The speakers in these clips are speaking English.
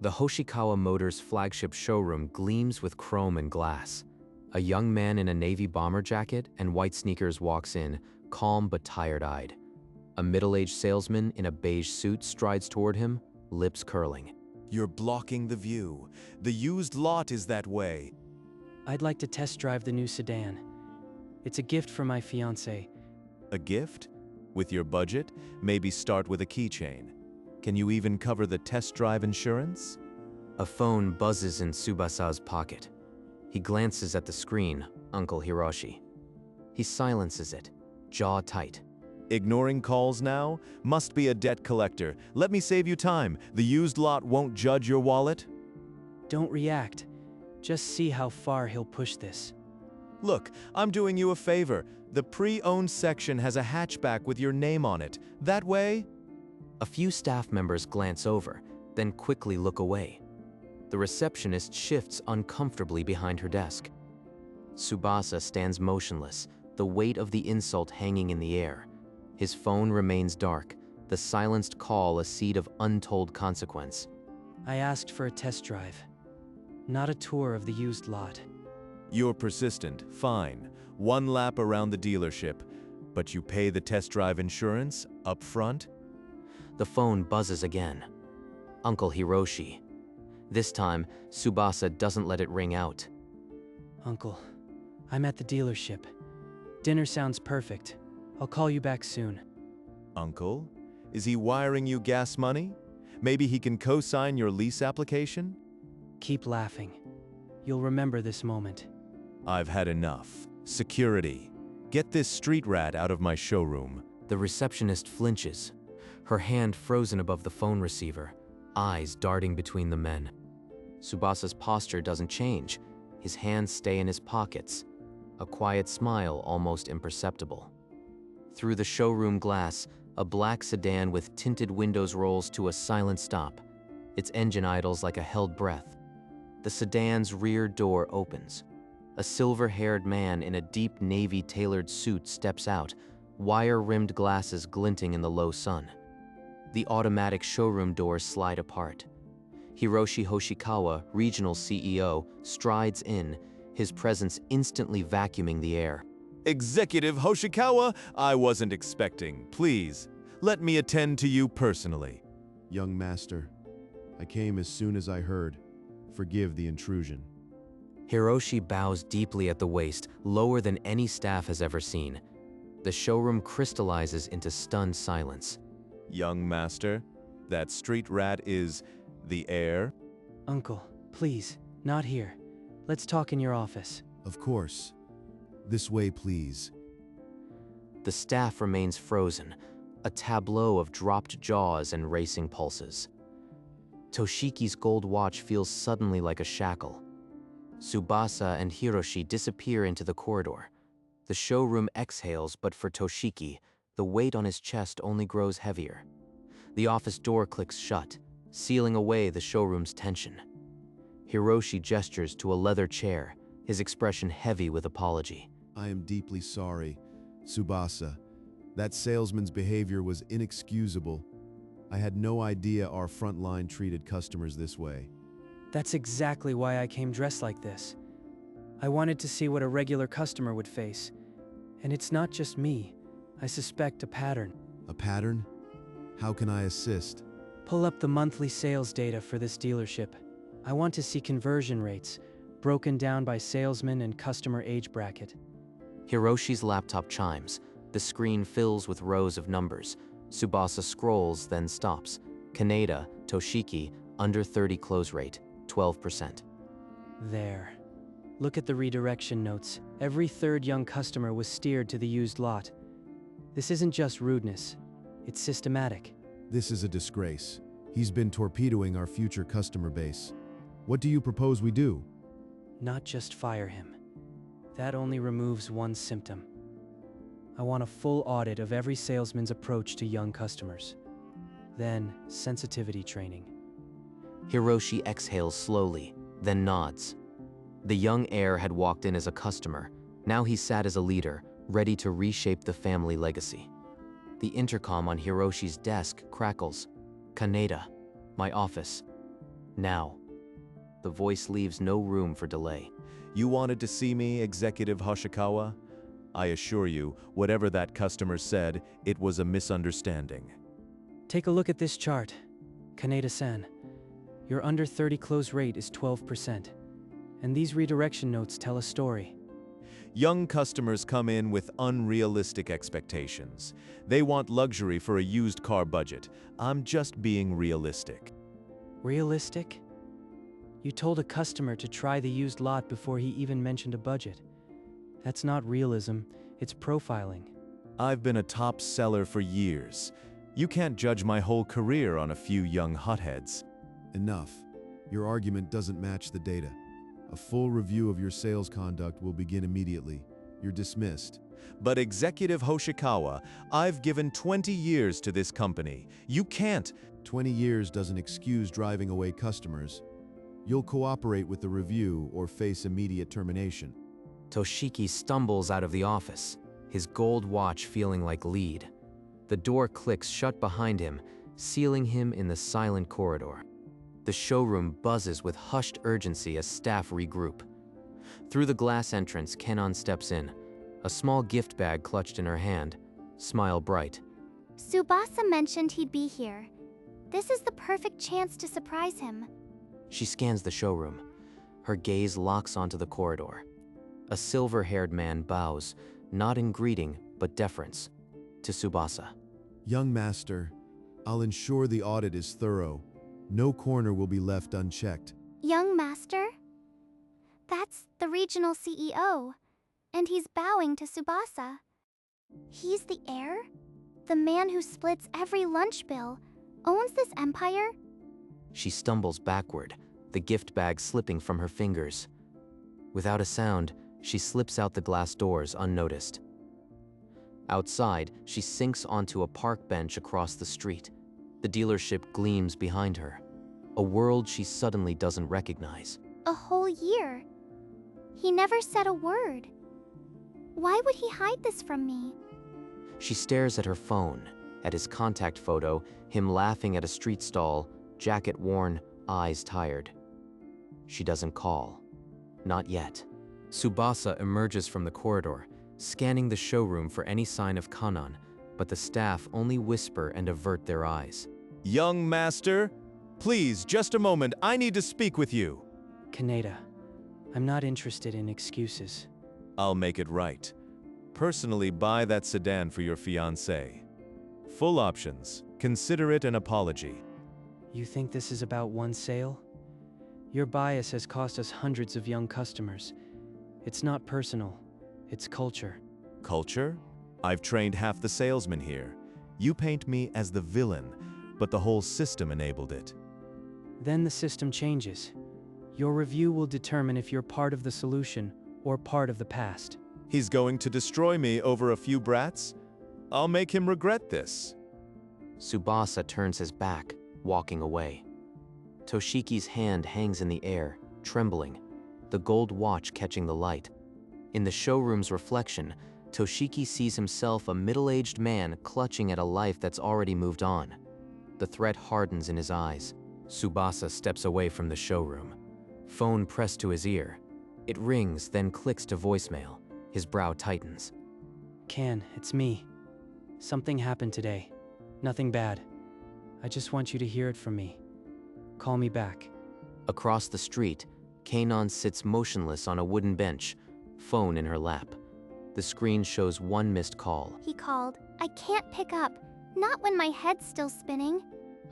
The Hoshikawa Motors flagship showroom gleams with chrome and glass. A young man in a navy bomber jacket and white sneakers walks in, calm but tired-eyed. A middle-aged salesman in a beige suit strides toward him, lips curling. You're blocking the view. The used lot is that way. I'd like to test drive the new sedan. It's a gift for my fiancée. A gift? With your budget, maybe start with a keychain. Can you even cover the test drive insurance? A phone buzzes in Tsubasa's pocket. He glances at the screen, Uncle Hiroshi. He silences it, jaw tight. Ignoring calls now? Must be a debt collector. Let me save you time. The used lot won't judge your wallet. Don't react. Just see how far he'll push this. Look, I'm doing you a favor. The pre-owned section has a hatchback with your name on it. That way? A few staff members glance over, then quickly look away. The receptionist shifts uncomfortably behind her desk. Tsubasa stands motionless, the weight of the insult hanging in the air. His phone remains dark, the silenced call a seed of untold consequence. I asked for a test drive, not a tour of the used lot. You're persistent, fine. One lap around the dealership. But you pay the test drive insurance up front? The phone buzzes again. Uncle Hiroshi. This time, Tsubasa doesn't let it ring out. Uncle, I'm at the dealership. Dinner sounds perfect. I'll call you back soon. Uncle? Is he wiring you gas money? Maybe he can co-sign your lease application? Keep laughing. You'll remember this moment. I've had enough. Security. Get this street rat out of my showroom. The receptionist flinches, her hand frozen above the phone receiver, eyes darting between the men. Tsubasa's posture doesn't change. His hands stay in his pockets, a quiet smile almost imperceptible. Through the showroom glass, a black sedan with tinted windows rolls to a silent stop. Its engine idles like a held breath. The sedan's rear door opens. A silver-haired man in a deep navy-tailored suit steps out, wire-rimmed glasses glinting in the low sun. The automatic showroom doors slide apart. Hiroshi Hoshikawa, regional CEO, strides in, his presence instantly vacuuming the air. Executive Hoshikawa, I wasn't expecting. Please, let me attend to you personally. Young master, I came as soon as I heard. Forgive the intrusion. Hiroshi bows deeply at the waist, lower than any staff has ever seen. The showroom crystallizes into stunned silence. Young master, that street rat is the heir? Uncle, please, not here. Let's talk in your office. Of course. This way, please. The staff remains frozen, a tableau of dropped jaws and racing pulses. Toshiki's gold watch feels suddenly like a shackle. Tsubasa and Hiroshi disappear into the corridor. The showroom exhales, but for Toshiki, the weight on his chest only grows heavier. The office door clicks shut, sealing away the showroom's tension. Hiroshi gestures to a leather chair, his expression heavy with apology. I am deeply sorry, Tsubasa. That salesman's behavior was inexcusable. I had no idea our front line treated customers this way. That's exactly why I came dressed like this. I wanted to see what a regular customer would face. And it's not just me. I suspect a pattern. A pattern? How can I assist? Pull up the monthly sales data for this dealership. I want to see conversion rates, broken down by salesman and customer age bracket. Hiroshi's laptop chimes. The screen fills with rows of numbers. Tsubasa scrolls, then stops. Kaneda, Toshiki, under 30 close rate, 12%. There. Look at the redirection notes. Every third young customer was steered to the used lot. This isn't just rudeness. It's systematic. This is a disgrace. He's been torpedoing our future customer base. What do you propose we do? Not just fire him. That only removes one symptom. I want a full audit of every salesman's approach to young customers. Then, sensitivity training. Hiroshi exhales slowly, then nods. The young heir had walked in as a customer. Now he sat as a leader, ready to reshape the family legacy. The intercom on Hiroshi's desk crackles. Kaneda, my office. Now. The voice leaves no room for delay. You wanted to see me, Executive Hoshikawa? I assure you, whatever that customer said, it was a misunderstanding. Take a look at this chart. Kaneda-san, your under 30 close rate is 12%. And these redirection notes tell a story. Young customers come in with unrealistic expectations. They want luxury for a used car budget. I'm just being realistic. Realistic? You told a customer to try the used lot before he even mentioned a budget. That's not realism, it's profiling. I've been a top seller for years. You can't judge my whole career on a few young hotheads. Enough. Your argument doesn't match the data. A full review of your sales conduct will begin immediately. You're dismissed. But Executive Hoshikawa, I've given 20 years to this company. You can't. 20 years doesn't excuse driving away customers. You'll cooperate with the review or face immediate termination. Toshiki stumbles out of the office, his gold watch feeling like lead. The door clicks shut behind him, sealing him in the silent corridor. The showroom buzzes with hushed urgency as staff regroup. Through the glass entrance, Kenon steps in, a small gift bag clutched in her hand, smile bright. Tsubasa mentioned he'd be here. This is the perfect chance to surprise him. She scans the showroom. Her gaze locks onto the corridor. A silver-haired man bows, not in greeting, but deference, to Tsubasa. Young master, I'll ensure the audit is thorough. No corner will be left unchecked. Young master? That's the regional CEO, and he's bowing to Tsubasa. He's the heir? The man who splits every lunch bill, owns this empire? She stumbles backward, the gift bag slipping from her fingers. Without a sound, she slips out the glass doors unnoticed. Outside, she sinks onto a park bench across the street. The dealership gleams behind her, a world she suddenly doesn't recognize. A whole year. He never said a word. Why would he hide this from me? She stares at her phone, at his contact photo, him laughing at a street stall, jacket worn, eyes tired. She doesn't call. Not yet. Tsubasa emerges from the corridor, scanning the showroom for any sign of Kanan, but the staff only whisper and avert their eyes. Young master, please, just a moment. I need to speak with you. Kaneda, I'm not interested in excuses. I'll make it right. Personally, buy that sedan for your fiancé. Full options. Consider it an apology. You think this is about one sale? Your bias has cost us hundreds of young customers. It's not personal, it's culture. Culture? I've trained half the salesmen here. You paint me as the villain, but the whole system enabled it. Then the system changes. Your review will determine if you're part of the solution or part of the past. He's going to destroy me over a few brats? I'll make him regret this. Tsubasa turns his back, walking away. Toshiki's hand hangs in the air, trembling, the gold watch catching the light. In the showroom's reflection, Toshiki sees himself a middle-aged man clutching at a life that's already moved on. The threat hardens in his eyes. Tsubasa steps away from the showroom. Phone pressed to his ear. It rings, then clicks to voicemail. His brow tightens. Kan, it's me. Something happened today. Nothing bad. I just want you to hear it from me. Call me back. Across the street, Kanon sits motionless on a wooden bench, phone in her lap. The screen shows one missed call. He called. I can't pick up. Not when my head's still spinning.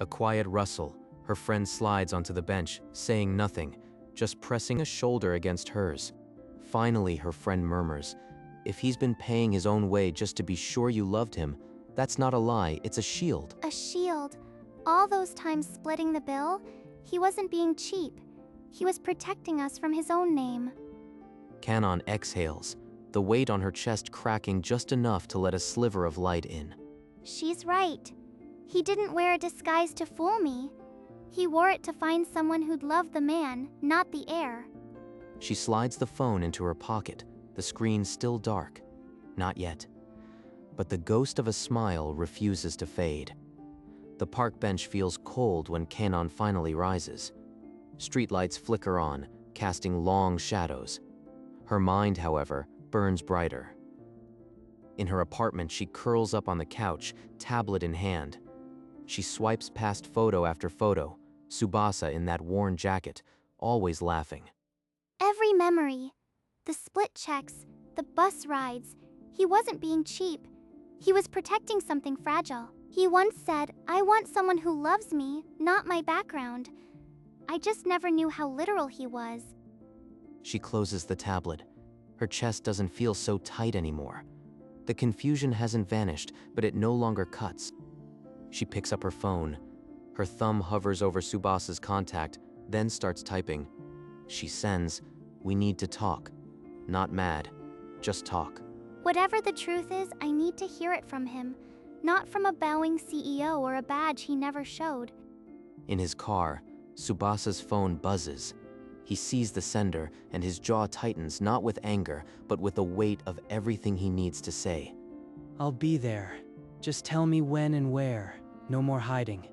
A quiet rustle. Her friend slides onto the bench, saying nothing, just pressing a shoulder against hers. Finally, her friend murmurs, if he's been paying his own way just to be sure you loved him, that's not a lie, it's a shield. A shield. All those times splitting the bill, he wasn't being cheap. He was protecting us from his own name. Kanon exhales, the weight on her chest cracking just enough to let a sliver of light in. She's right. He didn't wear a disguise to fool me. He wore it to find someone who'd love the man, not the heir. She slides the phone into her pocket, the screen still dark. Not yet. But the ghost of a smile refuses to fade. The park bench feels cold when Kanon finally rises. Streetlights flicker on, casting long shadows. Her mind, however, burns brighter. In her apartment, she curls up on the couch, tablet in hand. She swipes past photo after photo, Tsubasa in that worn jacket, always laughing. Every memory. The split checks, the bus rides. He wasn't being cheap. He was protecting something fragile. He once said, "I want someone who loves me, not my background." I just never knew how literal he was. She closes the tablet. Her chest doesn't feel so tight anymore. The confusion hasn't vanished, but it no longer cuts. She picks up her phone. Her thumb hovers over Tsubasa's contact, then starts typing. She sends, "We need to talk." Not mad, just talk. Whatever the truth is, I need to hear it from him, not from a bowing CEO or a badge he never showed. In his car, Tsubasa's phone buzzes. He sees the sender, and his jaw tightens not with anger, but with the weight of everything he needs to say. I'll be there. Just tell me when and where. No more hiding.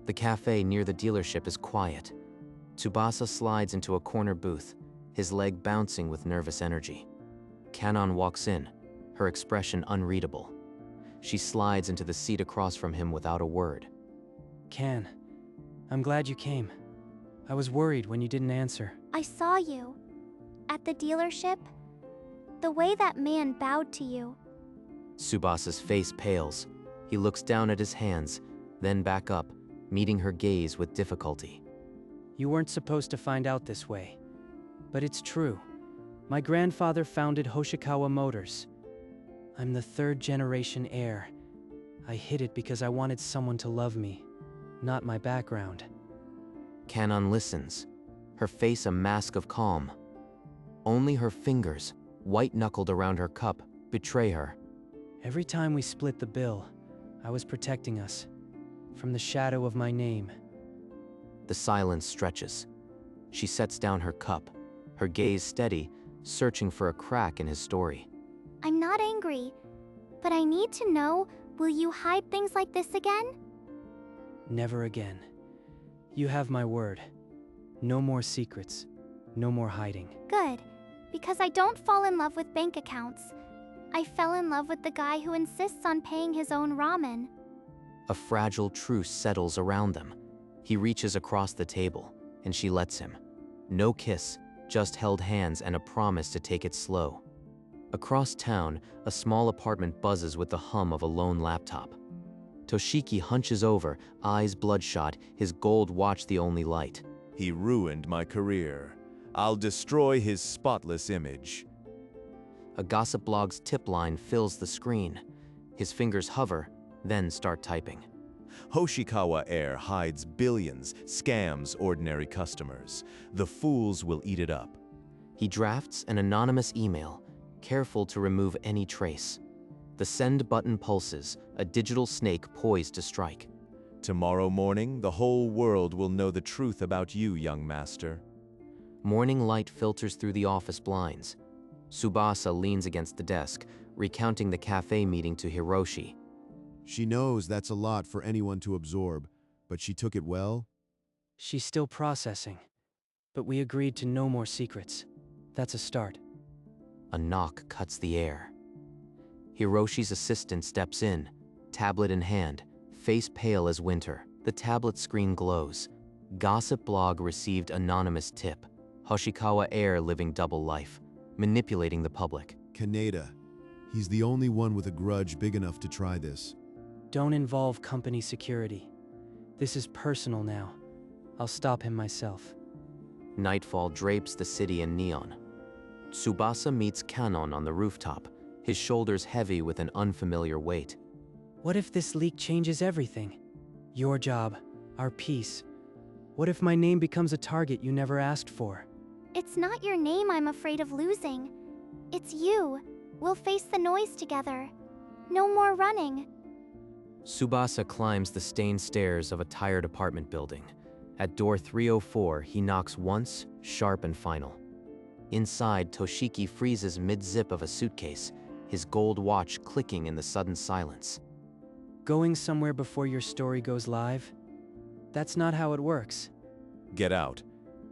The cafe near the dealership is quiet. Tsubasa slides into a corner booth, his leg bouncing with nervous energy. Kanon walks in, her expression unreadable. She slides into the seat across from him without a word. Kan, I'm glad you came. I was worried when you didn't answer. I saw you. At the dealership. The way that man bowed to you. Tsubasa's face pales. He looks down at his hands, then back up, meeting her gaze with difficulty. You weren't supposed to find out this way. But it's true. My grandfather founded Hoshikawa Motors. I'm the third-generation heir. I hid it because I wanted someone to love me, not my background. Kanon listens, her face a mask of calm. Only her fingers, white-knuckled around her cup, betray her. Every time we split the bill, I was protecting us, from the shadow of my name. The silence stretches. She sets down her cup, her gaze steady, searching for a crack in his story. I'm not angry, but I need to know, will you hide things like this again? Never again. You have my word. No more secrets. No more hiding. Good, because I don't fall in love with bank accounts. I fell in love with the guy who insists on paying his own ramen. A fragile truce settles around them. He reaches across the table, and she lets him. No kiss, just held hands and a promise to take it slow. Across town, a small apartment buzzes with the hum of a lone laptop. Toshiki hunches over, eyes bloodshot, his gold watch the only light. He ruined my career. I'll destroy his spotless image. A gossip blog's tip line fills the screen. His fingers hover, then start typing. Hoshikawa Air hides billions, scams ordinary customers. The fools will eat it up. He drafts an anonymous email, careful to remove any trace. The send button pulses, a digital snake poised to strike. Tomorrow morning, the whole world will know the truth about you, young master. Morning light filters through the office blinds. Tsubasa leans against the desk, recounting the cafe meeting to Hiroshi. She knows that's a lot for anyone to absorb, but she took it well. She's still processing, but we agreed to no more secrets. That's a start. A knock cuts the air. Hiroshi's assistant steps in, tablet in hand, face pale as winter. The tablet screen glows. Gossip blog received anonymous tip. Hoshikawa Air living double life, manipulating the public. Kaneda. He's the only one with a grudge big enough to try this. Don't involve company security. This is personal now. I'll stop him myself. Nightfall drapes the city in neon. Tsubasa meets Kanon on the rooftop, his shoulders heavy with an unfamiliar weight. What if this leak changes everything? Your job, our peace. What if my name becomes a target you never asked for? It's not your name I'm afraid of losing. It's you. We'll face the noise together. No more running. Tsubasa climbs the stained stairs of a tired apartment building. At door 304, he knocks once, sharp and final. Inside, Toshiki freezes mid-zip of a suitcase, his gold watch clicking in the sudden silence. Going somewhere before your story goes live? That's not how it works. Get out.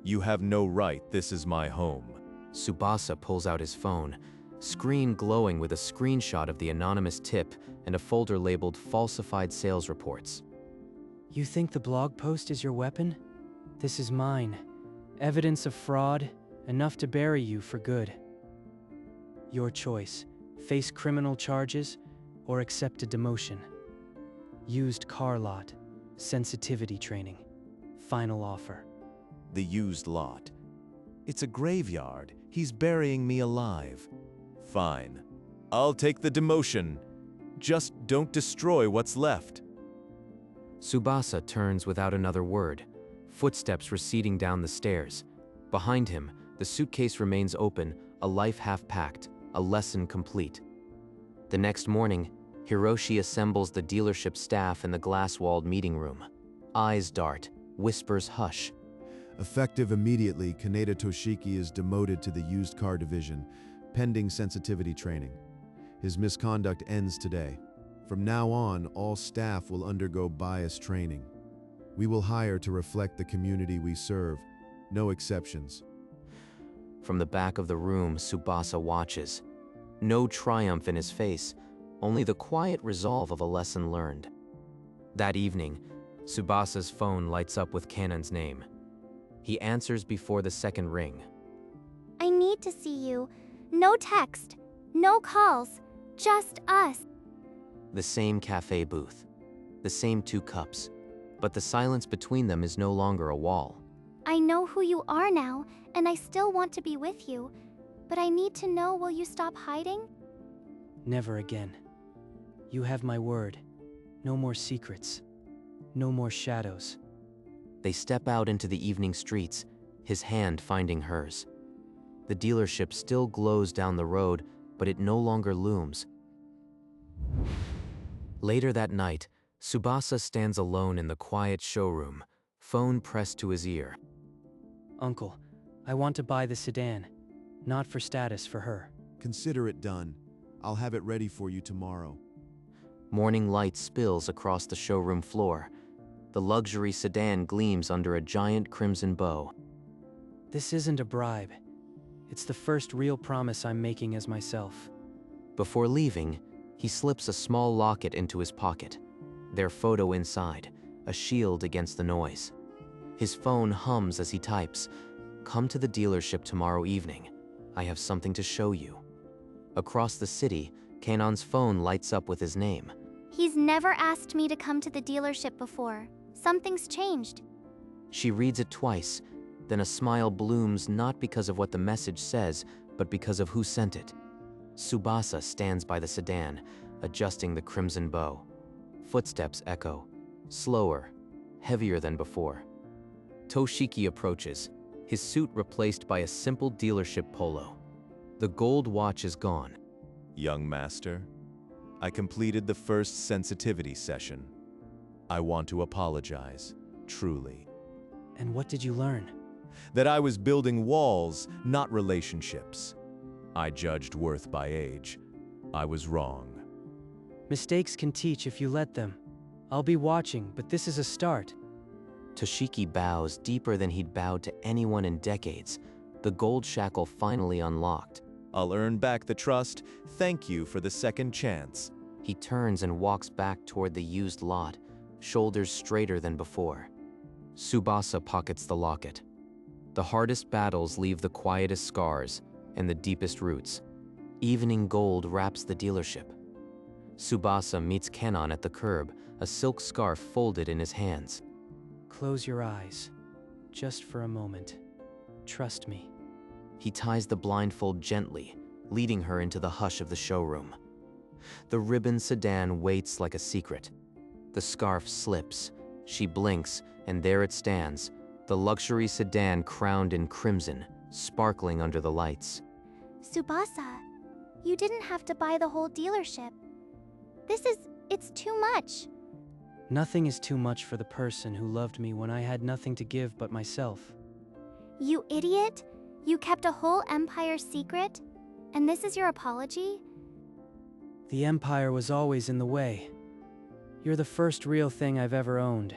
You have no right, this is my home. Tsubasa pulls out his phone, screen glowing with a screenshot of the anonymous tip and a folder labeled Falsified Sales Reports. You think the blog post is your weapon? This is mine. Evidence of fraud, enough to bury you for good. Your choice. Face criminal charges or accept a demotion. Used car lot. Sensitivity training. Final offer. The used lot. It's a graveyard. He's burying me alive. Fine. I'll take the demotion. Just don't destroy what's left. Tsubasa turns without another word, footsteps receding down the stairs. Behind him, the suitcase remains open, a life half-packed, a lesson complete. The next morning, Hiroshi assembles the dealership staff in the glass-walled meeting room. Eyes dart, whispers hush. Effective immediately, Kaneda Toshiki is demoted to the used car division, pending sensitivity training. His misconduct ends today. From now on, all staff will undergo bias training. We will hire to reflect the community we serve, no exceptions. From the back of the room, Tsubasa watches. No triumph in his face, only the quiet resolve of a lesson learned. That evening, Tsubasa's phone lights up with Kanon's name. He answers before the second ring. I need to see you. No text, no calls, just us. The same cafe booth, the same 2 cups, but the silence between them is no longer a wall. I know who you are now, and I still want to be with you. But I need to know, will you stop hiding? Never again. You have my word. No more secrets. No more shadows. They step out into the evening streets, his hand finding hers. The dealership still glows down the road, but it no longer looms. Later that night, Tsubasa stands alone in the quiet showroom, phone pressed to his ear. Uncle, I want to buy the sedan. Not for status, for her. Consider it done. I'll have it ready for you tomorrow. Morning light spills across the showroom floor. The luxury sedan gleams under a giant crimson bow. This isn't a bribe. It's the first real promise I'm making as myself. Before leaving, he slips a small locket into his pocket. Their photo inside, a shield against the noise. His phone hums as he types, "Come to the dealership tomorrow evening. I have something to show you." Across the city, Kanon's phone lights up with his name. He's never asked me to come to the dealership before. Something's changed. She reads it twice, then a smile blooms not because of what the message says, but because of who sent it. Tsubasa stands by the sedan, adjusting the crimson bow. Footsteps echo, slower, heavier than before. Toshiki approaches, his suit replaced by a simple dealership polo. The gold watch is gone. Young master, I completed the first sensitivity session. I want to apologize, truly. And what did you learn? That I was building walls, not relationships. I judged worth by age. I was wrong. Mistakes can teach if you let them. I'll be watching, but this is a start. Toshiki bows deeper than he'd bowed to anyone in decades. The gold shackle finally unlocked. I'll earn back the trust. Thank you for the second chance. He turns and walks back toward the used lot, shoulders straighter than before. Tsubasa pockets the locket. The hardest battles leave the quietest scars and the deepest roots. Evening gold wraps the dealership. Tsubasa meets Kanon at the curb, a silk scarf folded in his hands. Close your eyes. Just for a moment. Trust me. He ties the blindfold gently, leading her into the hush of the showroom. The ribbon sedan waits like a secret. The scarf slips. She blinks, and there it stands, the luxury sedan crowned in crimson, sparkling under the lights. Tsubasa, you didn't have to buy the whole dealership. It's too much. Nothing is too much for the person who loved me when I had nothing to give but myself. You idiot! You kept a whole empire secret? And this is your apology? The empire was always in the way. You're the first real thing I've ever owned.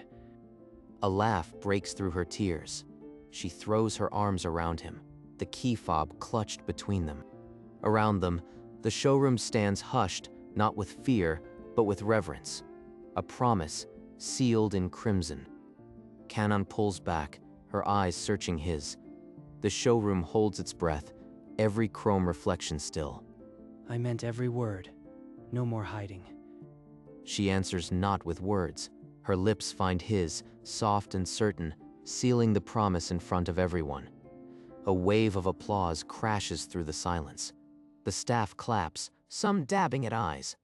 A laugh breaks through her tears. She throws her arms around him, the key fob clutched between them. Around them, the showroom stands hushed, not with fear, but with reverence. A promise, sealed in crimson. Kanon pulls back, her eyes searching his. The showroom holds its breath, every chrome reflection still. I meant every word. No more hiding. She answers not with words. Her lips find his, soft and certain, sealing the promise in front of everyone. A wave of applause crashes through the silence. The staff claps, some dabbing at eyes.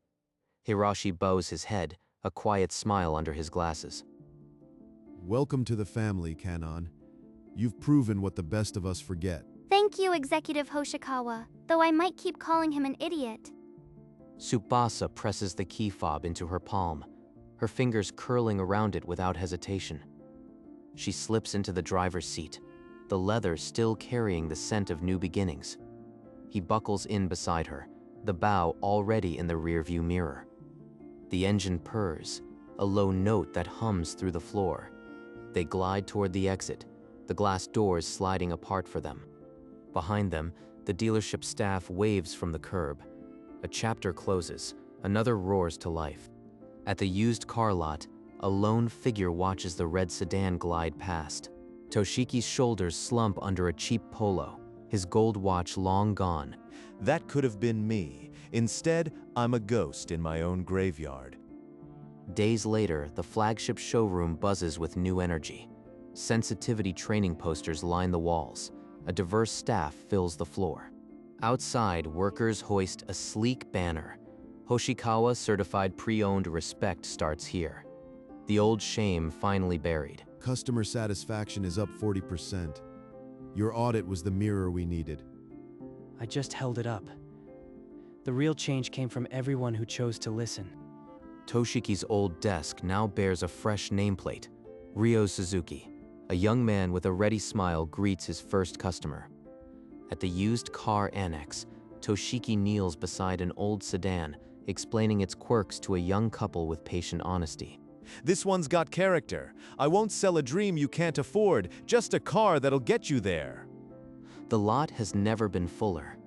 Hiroshi bows his head, a quiet smile under his glasses. Welcome to the family, Kanon. You've proven what the best of us forget. Thank you, Executive Hoshikawa, though I might keep calling him an idiot. Tsubasa presses the key fob into her palm, her fingers curling around it without hesitation. She slips into the driver's seat, the leather still carrying the scent of new beginnings. He buckles in beside her, the bow already in the rearview mirror. The engine purrs, a low note that hums through the floor. They glide toward the exit, the glass doors sliding apart for them. Behind them, the dealership staff waves from the curb. A chapter closes, another roars to life. At the used car lot, a lone figure watches the red sedan glide past. Toshiki's shoulders slump under a cheap polo, his gold watch long gone. That could have been me. Instead, I'm a ghost in my own graveyard. Days later, the flagship showroom buzzes with new energy. Sensitivity training posters line the walls. A diverse staff fills the floor. Outside, workers hoist a sleek banner. Hoshikawa Certified Pre-Owned Respect starts here. The old shame finally buried. Customer satisfaction is up 40%. Your audit was the mirror we needed. I just held it up. The real change came from everyone who chose to listen. Toshiki's old desk now bears a fresh nameplate. Ryo Suzuki, a young man with a ready smile, greets his first customer. At the used car annex, Toshiki kneels beside an old sedan, explaining its quirks to a young couple with patient honesty. This one's got character. I won't sell a dream you can't afford, just a car that'll get you there. The lot has never been fuller.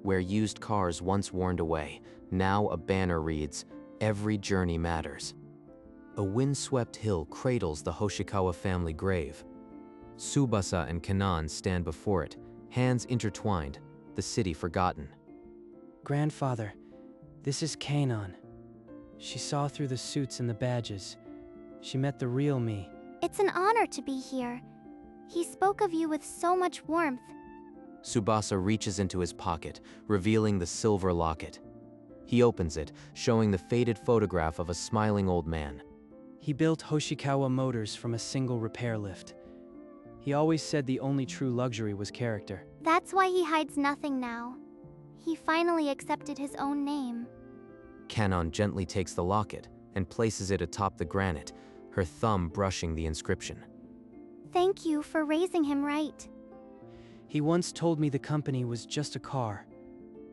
Where used cars once warned away, now a banner reads, "Every journey matters." A windswept hill cradles the Hoshikawa family grave. Tsubasa and Kanon stand before it, hands intertwined, the city forgotten. Grandfather, this is Kanon. She saw through the suits and the badges. She met the real me. It's an honor to be here. He spoke of you with so much warmth. Tsubasa reaches into his pocket, revealing the silver locket. He opens it, showing the faded photograph of a smiling old man. He built Hoshikawa Motors from a single repair lift. He always said the only true luxury was character. That's why he hides nothing now. He finally accepted his own name. Kanon gently takes the locket and places it atop the granite, her thumb brushing the inscription. Thank you for raising him right. He once told me the company was just a car.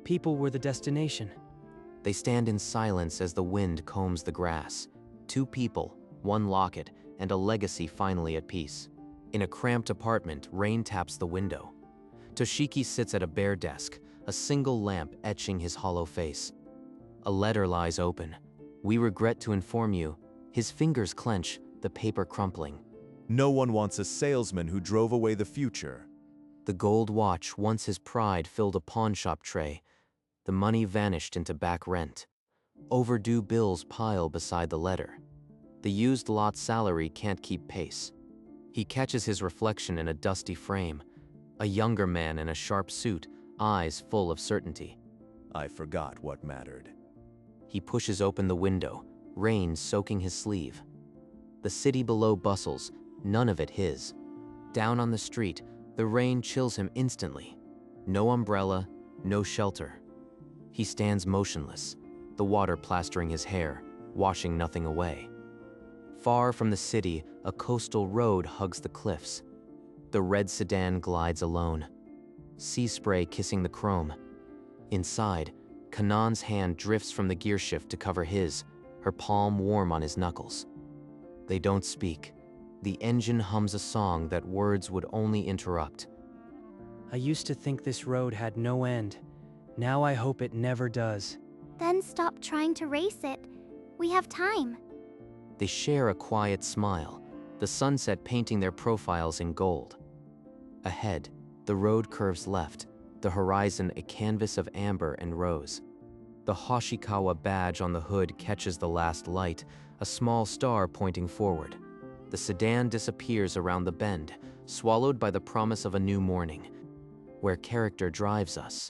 People were the destination. They stand in silence as the wind combs the grass. Two people, one locket, and a legacy finally at peace. In a cramped apartment, rain taps the window. Toshiki sits at a bare desk, a single lamp etching his hollow face. A letter lies open. We regret to inform you. His fingers clench, the paper crumpling. No one wants a salesman who drove away the future. The gold watch, once his pride, filled a pawnshop tray. The money vanished into back rent. Overdue bills pile beside the letter. The used lot salary can't keep pace. He catches his reflection in a dusty frame. A younger man in a sharp suit, eyes full of certainty. I forgot what mattered. He pushes open the window, rain soaking his sleeve. The city below bustles, none of it his. Down on the street, the rain chills him instantly. No umbrella, no shelter. He stands motionless, the water plastering his hair, washing nothing away. Far from the city, a coastal road hugs the cliffs. The red sedan glides alone, sea spray kissing the chrome. Inside, Kanon's hand drifts from the gearshift to cover his, her palm warm on his knuckles. They don't speak. The engine hums a song that words would only interrupt. I used to think this road had no end. Now I hope it never does. Then stop trying to race it. We have time. They share a quiet smile, the sunset painting their profiles in gold. Ahead, the road curves left, the horizon a canvas of amber and rose. The Hoshikawa badge on the hood catches the last light, a small star pointing forward. The sedan disappears around the bend, swallowed by the promise of a new morning, where character drives us.